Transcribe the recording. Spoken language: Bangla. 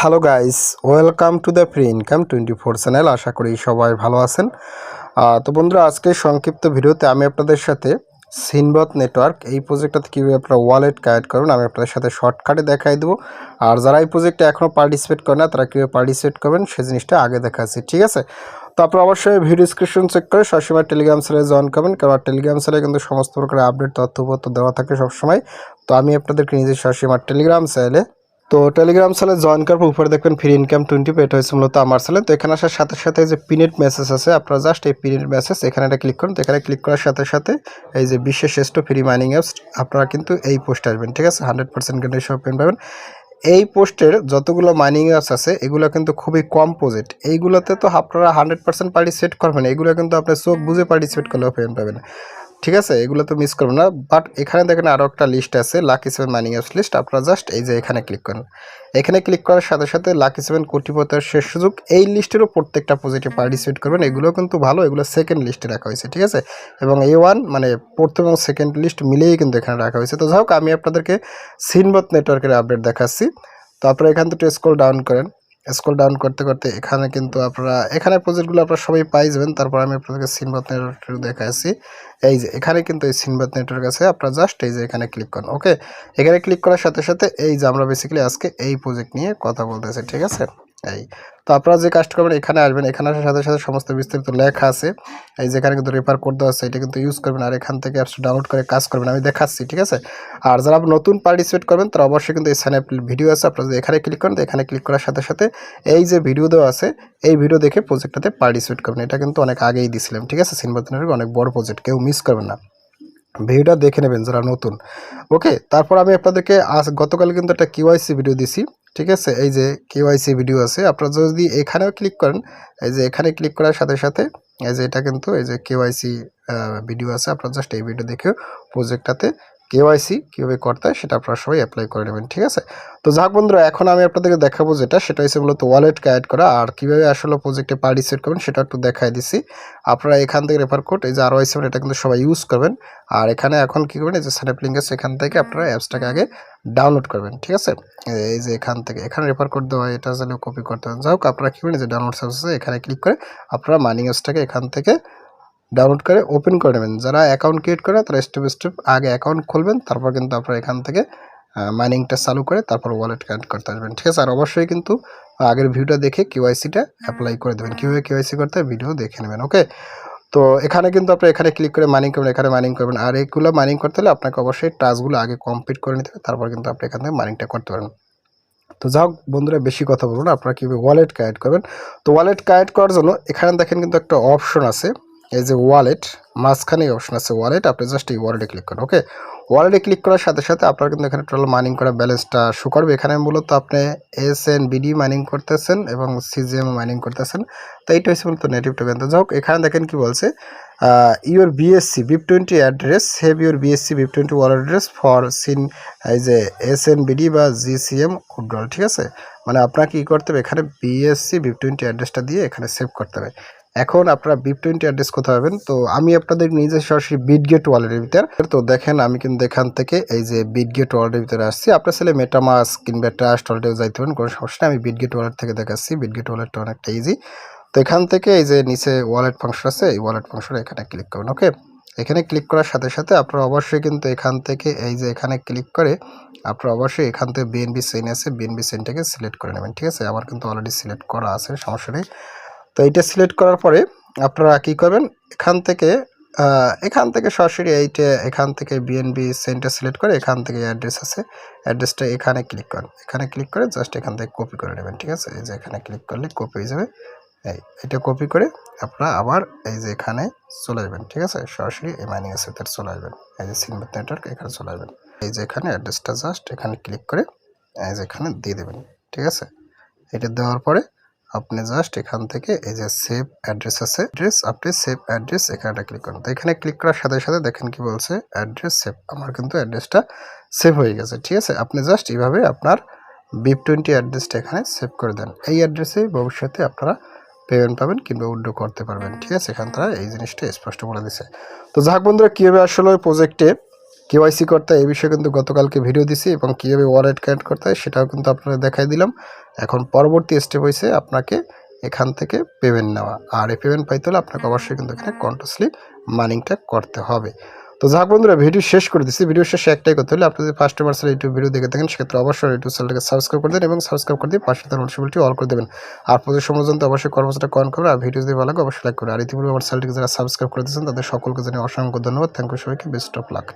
Hello guys, welcome to the free income 24 channel. আশা করি সবাই ভালো আছেন। তো বন্ধুরা, আজকে সংক্ষিপ্ত ভিডিওতে আমি আপনাদের সাথে সিনবত নেটওয়ার্ক এই প্রজেক্টটাতে কীভাবে আপনারা ওয়ালেট ক্রিয়েট করবেন আমি আপনাদের সাথে শর্টকাটে দেখাই দেবো। আর যারা এই প্রজেক্টে এখনও পার্টিসিপেট করে না তারা কীভাবে পার্টিসিপেট করবেন সেই জিনিসটা আগে দেখাচ্ছি, ঠিক আছে? তো আপনারা অবশ্যই ভিডিও ডিসক্রিপশন চেক করে সবসময় টেলিগ্রাম চ্যানেলে জয়েন করবেন, কারণ টেলিগ্রাম চ্যানেলে কিন্তু সমস্ত প্রকার আপডেট তথ্যপত্র দেওয়া থাকে সবসময়। তো আমি আপনাদেরকে নিজে সবসময় টেলিগ্রাম চ্যানেলে টেলিগ্রাম চ্যানেলে জয়েন করার উপরে দেখবেন ফ্রি ইনকাম 20, এটা হচ্ছে মূলত আমার চ্যানেল। তো এখানে আসার সাথে সাথে যে পিনেট মেসেজ আছে, আপনারা জাস্ট এই পিনেট মেসেজ এখানে একটা ক্লিক করুন। তো এখানে ক্লিক করার সাথে সাথে এই যে বিশ্বের শ্রেষ্ঠ ফ্রি মাইনিং অ্যাপস, আপনারা কিন্তু এই পোস্টে আসবেন, ঠিক আছে? 100% গ্যারান্টি সহ পেমেন্ট পাবেন। এই পোস্টের যতগুলো মাইনিং অ্যাপস আছে এগুলো কিন্তু খুবই কম প্রজেক্ট, এইগুলোতে তো আপনারা 100% পার্টিসিপেট করবেন, এগুলো কিন্তু আপনি চোখ বুঝে পার্টিসিপেট করলেও পেমেন্ট পাবেন, ঠিক আছে? এগুলো তো মিস করবেন না। বাট এখানে দেখেন আরও একটা লিস্ট আছে, লাকি 7 মাইনিং অ্যাপস লিস্ট। আপনারা জাস্ট এই যে এখানে ক্লিক করেন। এখানে ক্লিক করার সাথে সাথে লাকি 7 কোটিপতির শেষ সুযোগ, এই লিস্টেরও প্রত্যেকটা প্রজেক্টে পার্টিসিপেট করবেন। এগুলো কিন্তু ভালো, এগুলো সেকেন্ড লিস্টে রাখা হয়েছে, ঠিক আছে? এবং A1 মানে প্রথম এবং সেকেন্ড লিস্ট মিলেই কিন্তু এখানে রাখা হয়েছে। তো যাই হোক, আমি আপনাদেরকে সিনবত নেটওয়ার্কের আপডেট দেখাচ্ছি। তো আপনারা এখান থেকে স্ক্রল ডাউন করেন। স্ক্রল ডাউন করতে করতে এখানে কিন্তু আপনারা এখানে প্রজেক্টগুলো আপনারা সবাই পাই যাবেন। তারপর আমি আপনাদেরকে সিনবত নেটওয়ার্ক দেখাচ্ছি। এই যে এখানে কিন্তু এই সিনবত নেটওয়ার্ক আছে, আপনারা জাস্ট এই যে এখানে ক্লিক করুন। ওকে, এখানে ক্লিক করার সাথে সাথে এই যে আমরা বেসিক্যালি আজকে এই প্রজেক্ট নিয়ে কথা বলতেছি, ঠিক আছে? এই তো আপনারা যে কাজটা করবেন, এখানে আসবেন, এখানে আসার সাথে সাথে সমস্ত বিস্তারিত লেখা আছে। এই যেখানে কিন্তু রেফার কোড দেওয়া আছে, এটা কিন্তু ইউজ করবেন আর এখান থেকে অ্যাপসটা ডাউনলোড করে কাজ করবেন, আমি দেখাচ্ছি, ঠিক আছে? আর যারা নতুন পার্টিসিপেট করবেন তারা অবশ্যই কিন্তু এই স্যানেপ ভিডিও আছে, আপনারা যদি এখানে ক্লিক করেন, তো এখানে ক্লিক করার সাথে সাথে এই যে ভিডিও দেওয়া আছে এই ভিডিও দেখে প্রজেক্টটাতে পার্টিসিপেট করবেন। এটা কিন্তু অনেক আগেই দিছিলাম, ঠিক আছে? সিনবত নেটওয়ার্ক অনেক বড় প্রজেক্ট, কেউ মিস করবেন না, ভিডিওটা দেখে নেবেন যারা নতুন। ওকে, তারপর আমি আপনাদেরকে গতকাল কিন্তু একটা কিউআইসি ভিডিও দিছি, ঠিক আছে? এই যে কিউআইসি ভিডিও আছে, আপনারা যদি এখানেও ক্লিক করেন, এই যে এখানে ক্লিক করার সাথে সাথে এই যে এটা কিন্তু এই যে কিউআইসি ভিডিও আছে, আপনারা জাস্ট এই ভিডিও দেখে প্রজেক্টটাতে কেওয়াইসি কীভাবে করতে হয় সেটা আপনারা সবাই অ্যাপ্লাই করে নেবেন, ঠিক আছে? তো যাক বন্ধুরা, এখন আমি আপনাদেরকে দেখাবো সেটা হচ্ছে মূলত ওয়ালেট ক্রিয়েট করা, আর কীভাবে আসলে প্রজেক্টে পার্টিসিপেট করবেন সেটা একটু দেখাই দিচ্ছি। আপনারা এখান থেকে রেফার কোড এই যে RY7 এটা কিন্তু সবাই ইউজ করবেন। আর এখানে এখন কী করবেন, এই যে স্ন্যাপ লিঙ্ক আছে এখান থেকে আপনারা অ্যাপসটাকে আগে ডাউনলোড করবেন, ঠিক আছে? এই যে এখান থেকে এখানে রেফার কোড দেওয়া, এটা আসলে কপি করতে হবে। যাই হোক, আপনারা কী করবেন, যে ডাউনলোড সার্ভিস আছে এখানে ক্লিক করে আপনারা মাইনিং অ্যাপসটাকে এখান থেকে ডাউনলোড করে ওপেন করে নেবেন। যারা অ্যাকাউন্ট ক্রিয়েট করে তারা স্টেপ স্টেপ আগে অ্যাকাউন্ট খুলবেন, তারপর কিন্তু আপনারা এখান থেকে মাইনিংটা চালু করে তারপর ওয়ালেট কানেক্ট করতে আসবেন, ঠিক আছে? আর অবশ্যই কিন্তু আগের ভিডিওটা দেখে কেওয়াইসিটা অ্যাপ্লাই করে দেবেন। কীভাবে কেওয়াইসি করতে হয় ভিডিও দেখে নেবেন, ওকে? তো এখানে কিন্তু আপনি এখানে ক্লিক করে মাইনিং করবেন, এখানে মাইনিং করবেন। আর এইগুলো মাইনিং করতে হলে আপনাকে অবশ্যই টাস্কগুলো আগে কমপ্লিট করে নিতে হবে, তারপর কিন্তু আপনি এখান থেকে মাইনিংটা করতে পারেন। তো যাই হোক বন্ধুরা, বেশি কথা বলুন, আপনারা কীভাবে ওয়ালেট কানেক্ট করবেন। তো ওয়ালেট কানেক্ট করার জন্য এখানে দেখেন কিন্তু একটা অপশন আছে, এই যে ওয়ালেট, মাঝখানে অপশন আছে ওয়ালেট, আপনি জাস্ট এই ওয়ালেটে ক্লিক করেন। ওকে, ওয়ালেটে ক্লিক করার সাথে সাথে আপনার কিন্তু এখানে টোটাল মাইনিং করা ব্যালেন্সটা শো করবে। এখানে মূলত আপনি SNBD মাইনিং করতেছেন এবং CGM মাইনিং করতেছেন। তো এইটা হচ্ছে মূলত নেটিভ টোকেন। তো যাই হোক, এখানে দেখেন কি বলছে, your BSC BIP20 address, save your BSC BIP20 wallet address for সিন এই যে SNBD বা GCM উইথড্রল, ঠিক আছে? মানে আপনাকে কী করতে হবে, এখানে BSC BIP20 অ্যাড্রেসটা দিয়ে এখানে সেভ করতে হবে। এখন আপনারা BIP20 অ্যাড্রেস কোথায় পাবেন, তো আমি আপনাদের নিজে সরাসরি বিটগেট ওয়ালেটের ভিতরে। তো দেখেন আমি কিন্তু এখান থেকে এই যে বিটগেট ওয়ালেটের ভিতরে আসছি। আপনার ছেলে মেটামাস্ক কিংবা ট্রাস্ট ওয়ালেটেও যাইতে পারেন, কোনো সমস্যা নেই। আমি বিটগেট ওয়ালেট থেকে দেখাচ্ছি, বিটগেট ওয়ালেটটা অনেকটা ইজি। তো এখান থেকে এই যে নিচে ওয়ালেট ফাংশন আছে, এই ওয়ালেট ফাংশনে এখানে ক্লিক করুন। ওকে, এখানে ক্লিক করার সাথে সাথে আপনারা অবশ্যই কিন্তু এখান থেকে এই যে এখানে ক্লিক করে আপনারা অবশ্যই এখান থেকে BNB চেইন আছে, BNB চেইনটাকে সিলেক্ট করে নেবেন, ঠিক আছে? আমার কিন্তু অলরেডি সিলেক্ট করা আছে, সমস্যা নেই। তো এইটা সিলেক্ট করার পরে আপনারা কী করবেন, এখান থেকে সরাসরি এখান থেকে BNB চেইনটা সিলেক্ট করে এখান থেকে অ্যাড্রেস আছে, অ্যাড্রেসটা এখানে ক্লিক করেন। এখানে ক্লিক করে জাস্ট এখান থেকে কপি করে নেবেন, ঠিক আছে? এই যে এখানে ক্লিক করলে কপি হয়ে যাবে। এটা কপি করে আপনারা আবার এই যে এখানে চলে যাবেন, ঠিক আছে? সরাসরি এই মাইনিং এর সাথে চলে আসবেন, এই যে সিনবত নেটওয়ার্ক এখানে চলে আসবেন। এই যে এখানে অ্যাড্রেসটা জাস্ট এখানে ক্লিক করে এই যে এখানে দিয়ে দেবেন, ঠিক আছে? এটা দেওয়ার পরে আপনি জাস্ট এখান থেকে এই যে সেভ অ্যাড্রেস আছে, আপনি সেভ অ্যাড্রেস এখানে ক্লিক করুন। তো এখানে ক্লিক করার সাথে সাথে দেখেন কি বলছে, অ্যাড্রেস সেভ। আমার কিন্তু অ্যাড্রেসটা সেভ হয়ে গেছে, ঠিক আছে? আপনি জাস্ট এইভাবে আপনার BIP20 অ্যাড্রেসটা এখানে সেভ করে দেন। এই অ্যাড্রেসে ভবিষ্যতে আপনারা পেমেন্ট পাবেন কিংবা উইথড্র করতে পারবেন, ঠিক আছে? এখান তারা এই জিনিসটা স্পষ্ট বলে দিছে। তো যাক বন্ধুরা, কীভাবে আসলে প্রজেক্টে KYC করতে হয় এই বিষয়ে কিন্তু গতকালকে ভিডিও দিছি এবং কীভাবে ওয়ালেট কানেক্ট করতে হয় সেটাও কিন্তু আপনারা দেখাই দিলাম। এখন পরবর্তী স্টেপ হইছে আপনাকে এখান থেকে পেমেন্ট নেওয়া। আর এই পেমেন্ট পাইতে হলে আপনাকে অবশ্যই কিন্তু এখানে কন্টিনিউয়াসলি মাইনিংটা করতে হবে। তো যাক বন্ধুরা, ভিডিও শেষ করে দিচ্ছি। ভিডিও শেষে একটাই করতে হলে আপনি যদি ফার্স্ট টাইম আসলে ইউটিউব ভিডিও দেখে থাকেন সেক্ষেত্রে অবশ্যই ইউটিউব চ্যানেলটাকে সাবস্ক্রাইব করে দেন এবং সাবস্ক্রাইব করে দিয়ে পাশে থাকা নোটিফিকেশনটি অল করে দেবেন। আর প্রতি পর্যন্ত অবশ্যই কর্মসূচিটা কমেন্ট করবেন। আর ভিডিও যদি ভালো লাগে অবশ্যই লাইক করবেন। আর ইতিপূর্বে আমার চ্যানেলটিকে যারা সাবস্ক্রাইব করে দিয়েছেন তাদের সকলকে জানিয়ে অসংখ্য ধন্যবাদ। থ্যাংক ইউ সবাইকে, বেস্ট অফ লাক।